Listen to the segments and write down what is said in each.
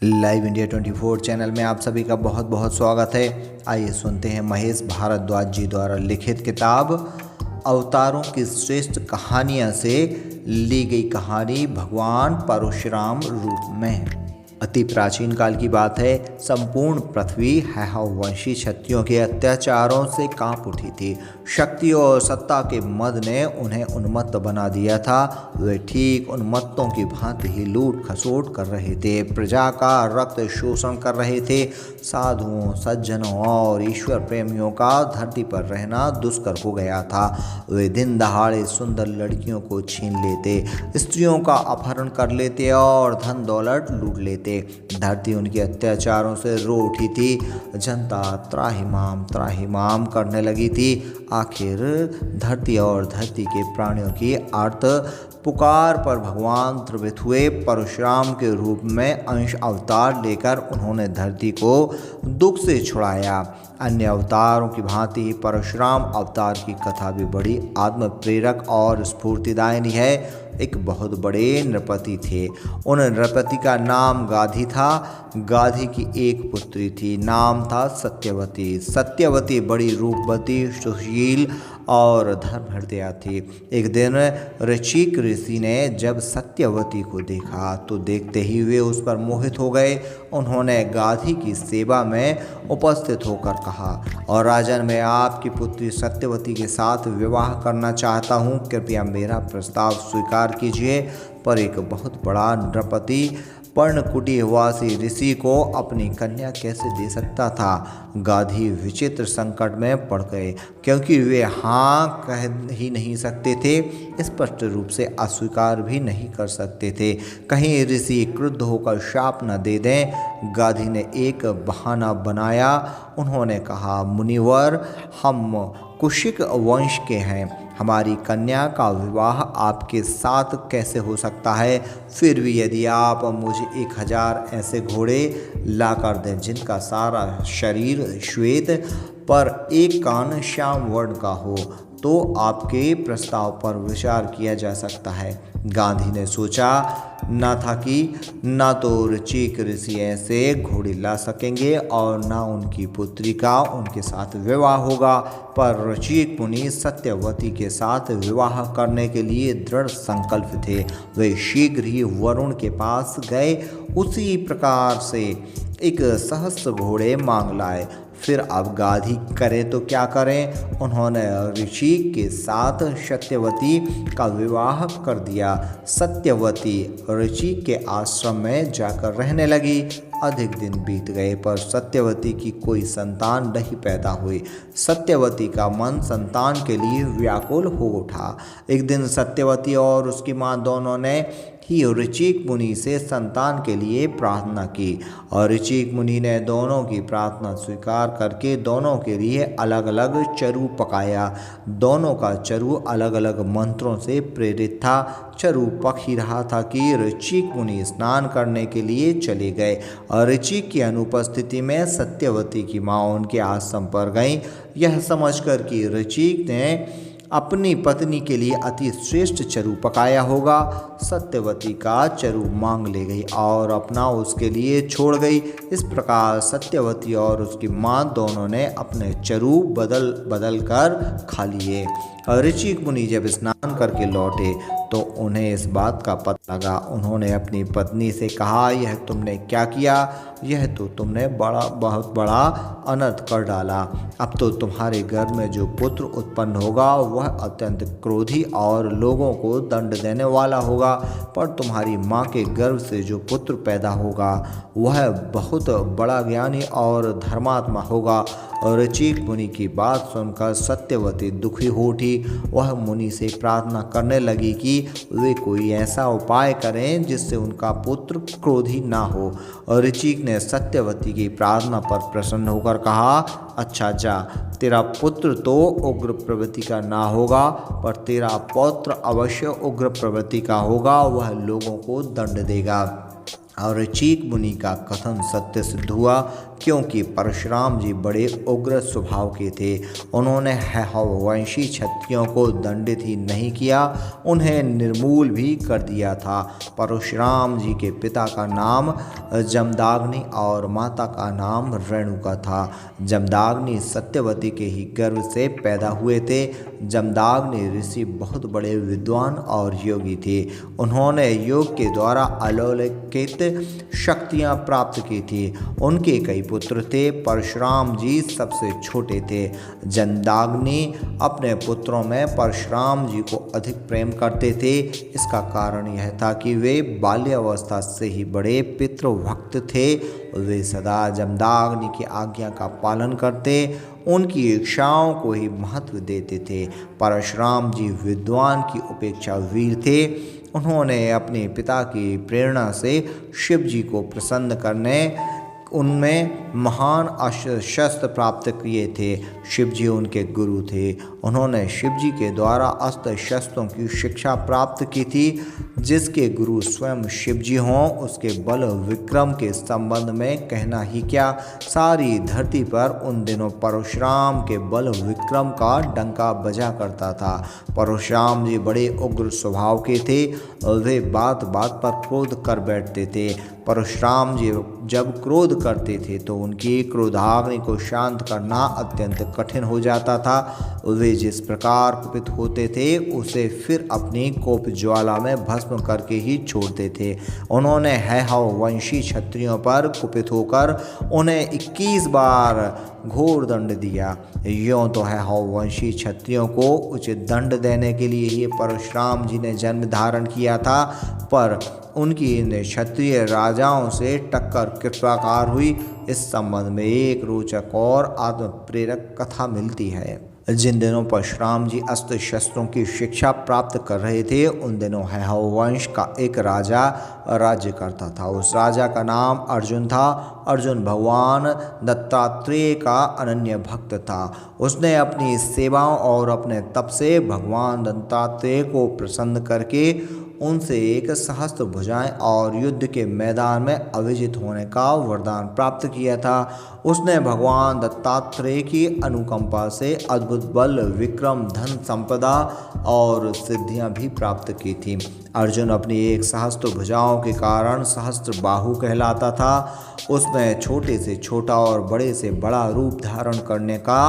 Live India 24 channel में आप सभी का बहुत बहुत स्वागत है। आइए सुनते हैं महेश भारद्वाज जी द्वारा लिखित किताब अवतारों की श्रेष्ठ कहानियाँ से ली गई कहानी भगवान परशुराम रूप में। अति प्राचीन काल की बात है। संपूर्ण पृथ्वी हैहवंशी क्षत्रियों के अत्याचारों से कांप उठी थी। शक्ति और सत्ता के मद ने उन्हें उन्मत्त बना दिया था। वे ठीक उन्मत्तों की भांति ही लूट खसोट कर रहे थे, प्रजा का रक्त शोषण कर रहे थे। साधुओं, सज्जनों और ईश्वर प्रेमियों का धरती पर रहना दुष्कर हो गया था। वे दिन दहाड़े सुंदर लड़कियों को छीन लेते, स्त्रियों का अपहरण कर लेते और धन दौलत लूट लेते। धरती उनके अत्याचारों से रो उठी थी। जनता त्राहिमाम करने लगी थी। आखिर धरती और धरती के प्राणियों की आर्त पुकार पर भगवान त्रिवित हुए। परशुराम के रूप में अंश अवतार लेकर उन्होंने धरती को दुख से छुड़ाया। अन्य अवतारों की भांति परशुराम अवतार की कथा भी बड़ी आत्म प्रेरक और स्फूर्तिदायिनी है। एक बहुत बड़े नृपति थे। उन नृपति का नाम गाधी था। गाधी की एक पुत्री थी, नाम था सत्यवती। सत्यवती बड़ी रूपवती, सुशील और धर्महृदया थी। एक दिन ऋषिक ऋषि ने जब सत्यवती को देखा तो देखते ही वे उस पर मोहित हो गए। उन्होंने गाधी की सेवा में उपस्थित होकर कहा, और राजन, मैं आपकी पुत्री सत्यवती के साथ विवाह करना चाहता हूँ, कृपया मेरा प्रस्ताव स्वीकार कीजिए। पर एक बहुत बड़ा नृपति पर्णकुटीवासी ऋषि को अपनी कन्या कैसे दे सकता था। गाधी विचित्र संकट में पड़ गए, क्योंकि वे हाँ कह ही नहीं सकते थे, स्पष्ट रूप से अस्वीकार भी नहीं कर सकते थे। कहीं ऋषि क्रुद्ध होकर शाप न दे दें। गाधी ने एक बहाना बनाया। उन्होंने कहा, मुनिवर, हम कुशिक वंश के हैं, हमारी कन्या का विवाह आपके साथ कैसे हो सकता है? फिर भी यदि आप मुझे 1000 ऐसे घोड़े ला कर दें जिनका सारा शरीर श्वेत पर एक कान श्याम वर्ण का हो, तो आपके प्रस्ताव पर विचार किया जा सकता है। गांधी ने सोचा न था कि न तो ऋषिक ऋषि ऐसे घोड़े ला सकेंगे और न उनकी पुत्री का उनके साथ विवाह होगा। पर ऋषिक मुनि सत्यवती के साथ विवाह करने के लिए दृढ़ संकल्प थे। वे शीघ्र ही वरुण के पास गए, उसी प्रकार से एक सहस्त्र घोड़े मांग लाए। फिर अब गाधी करें तो क्या करें? उन्होंने ऋषि के साथ सत्यवती का विवाह कर दिया। सत्यवती ऋषि के आश्रम में जाकर रहने लगी। अधिक दिन बीत गए पर सत्यवती की कोई संतान नहीं पैदा हुई। सत्यवती का मन संतान के लिए व्याकुल हो उठा। एक दिन सत्यवती और उसकी माँ दोनों ने ही ऋषिक मुनि से संतान के लिए प्रार्थना की, और ऋषिक मुनि ने दोनों की प्रार्थना स्वीकार करके दोनों के लिए अलग अलग चरु पकाया। दोनों का चरु अलग अलग मंत्रों से प्रेरित था। चरु पक ही रहा था कि ऋषिक मुनि स्नान करने के लिए चले गए, और ऋषिक की अनुपस्थिति में सत्यवती की माँ उनके आश्रम पर गई। यह समझकर कि ऋषिक ने अपनी पत्नी के लिए अति श्रेष्ठ चरु पकाया होगा, सत्यवती का चरु मांग ले गई और अपना उसके लिए छोड़ गई। इस प्रकार सत्यवती और उसकी माँ दोनों ने अपने चरु बदल बदल कर खा लिए। ऋषिक मुनि जब स्नान करके लौटे तो उन्हें इस बात का पता लगा। उन्होंने अपनी पत्नी से कहा, यह तुमने क्या किया? यह तो तुमने बहुत बड़ा अनर्थ कर डाला। अब तो तुम्हारे गर्भ में जो पुत्र उत्पन्न होगा वह अत्यंत क्रोधी और लोगों को दंड देने वाला होगा, पर तुम्हारी माँ के गर्भ से जो पुत्र पैदा होगा वह बहुत बड़ा ज्ञानी और धर्मात्मा होगा। और ऋषिक मुनि की बात सुनकर सत्यवती दुखी हो उठी। वह मुनि से प्रार्थना करने लगी कि वे कोई ऐसा उपाय करें जिससे उनका पुत्र क्रोधी ना हो। और ऋषिक ने सत्यवती की प्रार्थना पर प्रसन्न होकर कहा, अच्छा जा, तेरा पुत्र तो उग्र प्रवृत्ति का ना होगा, पर तेरा पौत्र अवश्य उग्र प्रवृत्ति का होगा। वह लोगों को दंड देगा। और चीक मुनि का कथन सत्य सिद्ध हुआ, क्योंकि परशुराम जी बड़े उग्र स्वभाव के थे। उन्होंने हैहवंशी क्षत्रियों को दंडित ही नहीं किया, उन्हें निर्मूल भी कर दिया था। परशुराम जी के पिता का नाम जमदाग्नि और माता का नाम रेणुका था। जमदाग्नि सत्यवती के ही गर्भ से पैदा हुए थे। जमदाग्नि ऋषि बहुत बड़े विद्वान और योगी थे। उन्होंने योग के द्वारा अलौकिक शक्तियां प्राप्त की थी। उनके कई पुत्र थे। परशुराम जी सबसे छोटे थे। जमदाग्नि अपने पुत्रों में परशुराम जी को अधिक प्रेम करते थे। इसका कारण यह था कि वे बाल्यावस्था से ही बड़े पितृभक्त थे। वे सदा जमदाग्नि की आज्ञा का पालन करते, उनकी इच्छाओं को ही महत्व देते थे। परशुराम जी विद्वान की उपेक्षा वीर थे। उन्होंने अपने पिता की प्रेरणा से शिव जी को प्रसन्न करने उनमें महान अस्त्र शस्त्र प्राप्त किए थे। शिव जी उनके गुरु थे। उन्होंने शिव जी के द्वारा अस्त्र शस्त्रों की शिक्षा प्राप्त की थी। जिसके गुरु स्वयं शिव जी हों, उसके बल विक्रम के संबंध में कहना ही क्या, सारी धरती पर उन दिनों परशुराम के बल विक्रम का डंका बजा करता था। परशुराम जी बड़े उग्र स्वभाव के थे। वे बात बात पर क्रोध कर बैठते थे। परशुराम जी जब क्रोध करते थे तो उनकी क्रोधाग्नि को शांत करना अत्यंत कठिन हो जाता था। वे जिस प्रकार कुपित होते थे उसे फिर अपनी कोप ज्वाला में भस्म करके ही छोड़ते थे। उन्होंने हैहवंशी क्षत्रियों पर कुपित होकर उन्हें 21 बार घोर दंड दिया। यों तो हैहवंशी क्षत्रियों को उचित दंड देने के लिए ही परशुराम जी ने जन्म धारण किया था, पर उनकी इन क्षत्रिय राजाओं से टक्कर किस प्रकार हुई, इस संबंध में एक रोचक और आत्मप्रेरक कथा मिलती है। जिन दिनों परशुराम जी अस्त्र शस्त्रों की शिक्षा प्राप्त कर रहे थे, उन दिनों हैहवंश का एक राजा राज्य करता था। उस राजा का नाम अर्जुन था। अर्जुन भगवान दत्तात्रेय का अनन्य भक्त था। उसने अपनी सेवाओं और अपने तप से भगवान दत्तात्रेय को प्रसन्न करके उनसे एक सहस्त्र भुजाएं और युद्ध के मैदान में अविजित होने का वरदान प्राप्त किया था। उसने भगवान दत्तात्रेय की अनुकंपा से अद्भुत बल, विक्रम, धन, संपदा और सिद्धियां भी प्राप्त की थी। अर्जुन अपनी एक सहस्त्र भुजाओं के कारण सहस्त्र बाहु कहलाता था। उसमें छोटे से छोटा और बड़े से बड़ा रूप धारण करने का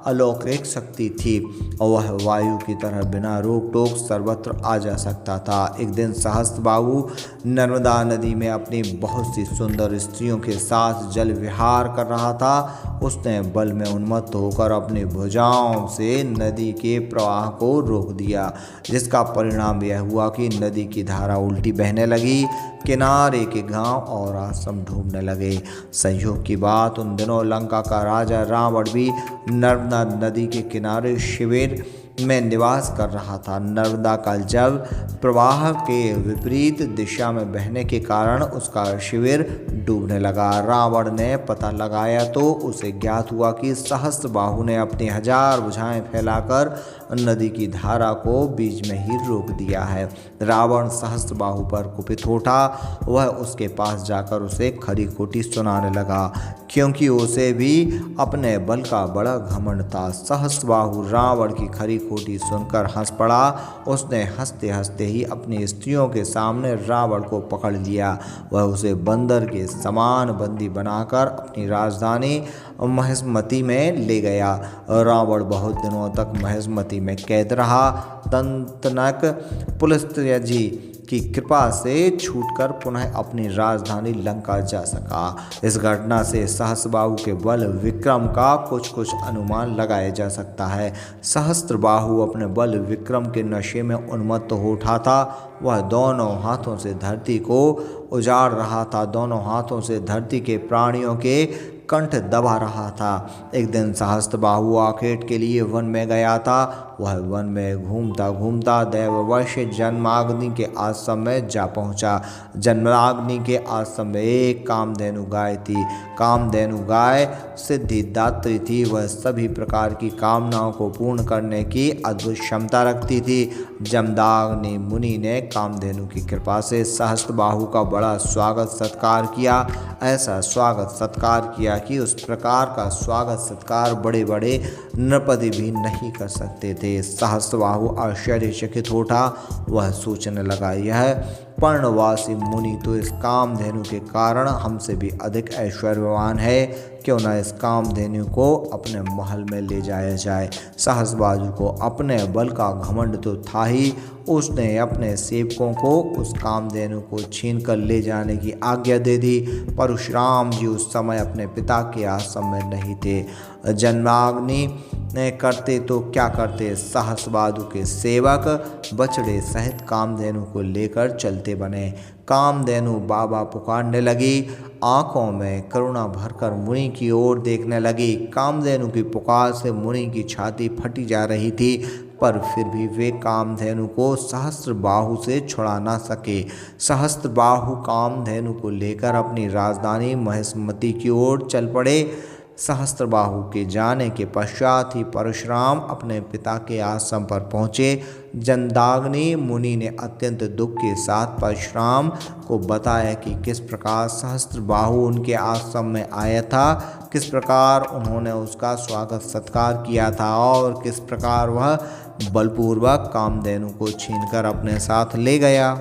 अलौकिक शक्ति थी और वह वायु की तरह बिना रोक टोक सर्वत्र आ जा सकता था। एक दिन सहस्त्रबाहु नर्मदा नदी में अपनी बहुत सी सुंदर स्त्रियों के साथ जल विहार कर रहा था। उसने बल में उन्मत्त होकर अपनी भुजाओं से नदी के प्रवाह को रोक दिया, जिसका परिणाम यह हुआ कि नदी की धारा उल्टी बहने लगी। किनारे के गांव और आश्रम डूबने लगे। संयोग की बात, उन दिनों लंका का राजा रावण भी नर्मदा नदी के किनारे शिविर में निवास कर रहा था। नर्मदा का जल प्रवाह के विपरीत दिशा में बहने के कारण उसका शिविर डूबने लगा। रावण ने पता लगाया तो उसे ज्ञात हुआ कि सहस्त्रबाहु ने अपनी 1000 भुजाएं फैलाकर नदी की धारा को बीच में ही रोक दिया है। रावण सहस्त्रबाहु पर कुपित उठा। वह उसके पास जाकर उसे खरी खोटी सुनाने लगा, क्योंकि उसे भी अपने बल का बड़ा घमंड था। सहस्त्रबाहु रावण की खरी खोटी सुनकर हंस पड़ा। उसने हंसते हंसते ही अपनी स्त्रियों के सामने रावण को पकड़ लिया। वह उसे बंदर के समान बंदी बनाकर अपनी राजधानी महेशमती में ले गया। रावण बहुत दिनों तक महेशमती में कैद रहा। दंतनक पुलस्त्य की कृपा से छूटकर पुनः अपनी राजधानी लंका जा सका। इस घटना से सहस्त्रबाहु के बल विक्रम का कुछ अनुमान लगाया जा सकता है। सहस्त्रबाहु अपने बल विक्रम के नशे में उन्मत्त हो उठा था। वह दोनों हाथों से धरती को उजाड़ रहा था। दोनों हाथों से धरती के प्राणियों के कंठ दबा रहा था। एक दिन सहस्त्रबाहु आखेट के लिए वन में गया था। वह वन में घूमता घूमता दैववश जन्माग्नि के आश्रम में जा पहुंचा। जन्माग्नि के आश्रम में एक कामधेनु गाय थी। कामधेनु गाय सिद्धिदात्री थी। वह सभी प्रकार की कामनाओं को पूर्ण करने की अद्भुत क्षमता रखती थी। जमदाग्नि मुनि ने कामधेनु की कृपा से सहस्त्रबाहु का बड़ा स्वागत सत्कार किया। ऐसा स्वागत सत्कार किया कि उस प्रकार का स्वागत सत्कार बड़े बड़े नृपति भी नहीं कर सकते थे। सहस्त्रबाहु आश्चर्यचकित हो उठा। वह सोचने लगा, यह पर्णवासी मुनि तो इस कामधेनु के कारण हमसे भी अधिक ऐश्वर्यवान है। क्यों न इस कामधेनु को अपने महल में ले जाया जाए। सहस्त्रबाहु को अपने बल का घमंड तो था ही, उसने अपने सेवकों को उस कामधेनु को छीन कर ले जाने की आज्ञा दे दी। परशुराम जी उस समय अपने पिता के आश्रम में नहीं थे। जन्माग्नि करते तो क्या करते, सहस्त्रबाहु के सेवक बछड़े सहित कामधेनु को लेकर चलते बने। कामधेनु बाबा पुकारने लगी, आंखों में करुणा भरकर मुनि की ओर देखने लगी। कामधेनु की पुकार से मुनि की छाती फटी जा रही थी, पर फिर भी वे कामधेनु को सहस्त्रबाहु से छुड़ा ना सके। सहस्त्रबाहु कामधेनु को लेकर अपनी राजधानी महेशमती की ओर चल पड़े। सहस्त्रबाहु के जाने के पश्चात ही परशुराम अपने पिता के आश्रम पर पहुँचे। जमदग्नि मुनि ने अत्यंत दुख के साथ परशुराम को बताया कि किस प्रकार सहस्त्रबाहु उनके आश्रम में आया था, किस प्रकार उन्होंने उसका स्वागत सत्कार किया था और किस प्रकार वह बलपूर्वक कामधेनु को छीनकर अपने साथ ले गया।